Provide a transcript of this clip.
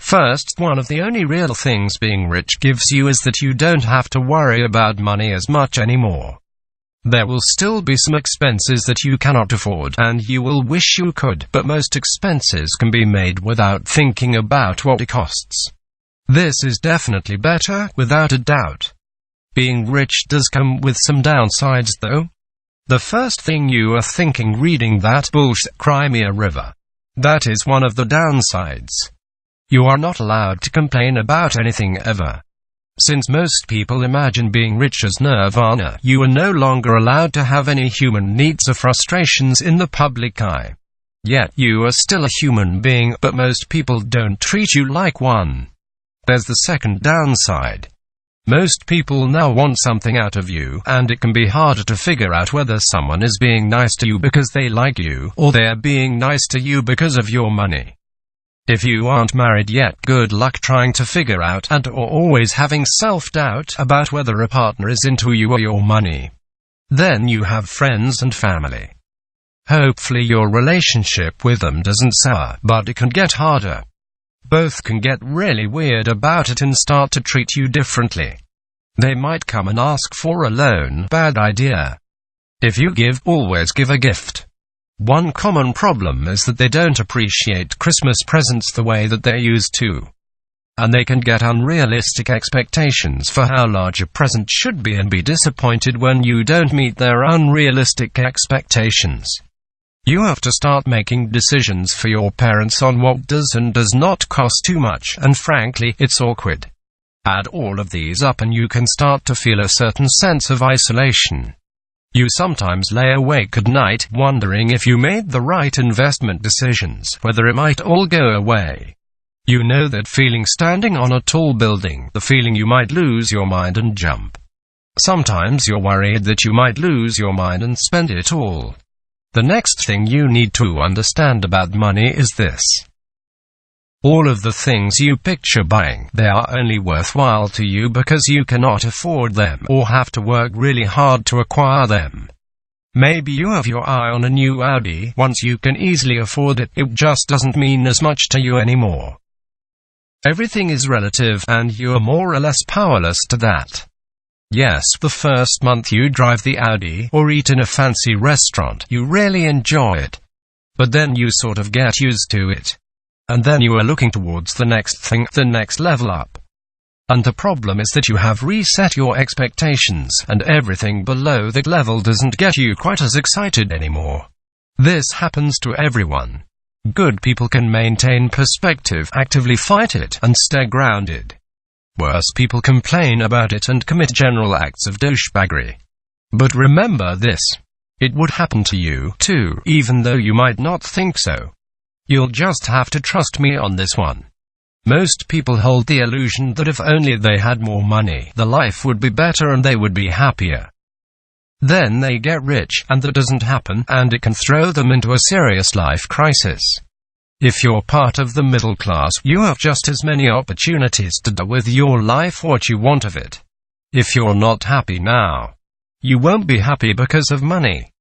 First, one of the only real things being rich gives you is that you don't have to worry about money as much anymore. There will still be some expenses that you cannot afford, and you will wish you could, but most expenses can be made without thinking about what it costs. This is definitely better, without a doubt. Being rich does come with some downsides though. The first thing you are thinking reading that bullshit Crimea River. That is one of the downsides. You are not allowed to complain about anything ever. Since most people imagine being rich as nirvana, you are no longer allowed to have any human needs or frustrations in the public eye. Yet you are still a human being, but most people don't treat you like one. There's the second downside. Most people now want something out of you, and it can be harder to figure out whether someone is being nice to you because they like you, or they're being nice to you because of your money. If you aren't married yet, good luck trying to figure out and or always having self-doubt about whether a partner is into you or your money. Then you have friends and family. Hopefully your relationship with them doesn't sour, but it can get harder. Both can get really weird about it and start to treat you differently. They might come and ask for a loan, bad idea. If you give, always give a gift. One common problem is that they don't appreciate Christmas presents the way that they used to. And they can get unrealistic expectations for how large a present should be and be disappointed when you don't meet their unrealistic expectations. You have to start making decisions for your parents on what does and does not cost too much, and frankly, it's awkward. Add all of these up and you can start to feel a certain sense of isolation. You sometimes lay awake at night, wondering if you made the right investment decisions, whether it might all go away. You know that feeling standing on a tall building, the feeling you might lose your mind and jump. Sometimes you're worried that you might lose your mind and spend it all. The next thing you need to understand about money is this. All of the things you picture buying, they are only worthwhile to you because you cannot afford them, or have to work really hard to acquire them. Maybe you have your eye on a new Audi. Once you can easily afford it, it just doesn't mean as much to you anymore. Everything is relative, and you are more or less powerless to that. Yes, the first month you drive the Audi, or eat in a fancy restaurant, you really enjoy it. But then you sort of get used to it. And then you are looking towards the next thing, the next level up. And the problem is that you have reset your expectations, and everything below that level doesn't get you quite as excited anymore. This happens to everyone. Good people can maintain perspective, actively fight it, and stay grounded. Worse people complain about it and commit general acts of douchebaggery. But remember this. It would happen to you, too, even though you might not think so. You'll just have to trust me on this one. Most people hold the illusion that if only they had more money, the life would be better and they would be happier. Then they get rich, and that doesn't happen, and it can throw them into a serious life crisis. If you're part of the middle class, you have just as many opportunities to do with your life what you want of it. If you're not happy now, you won't be happy because of money.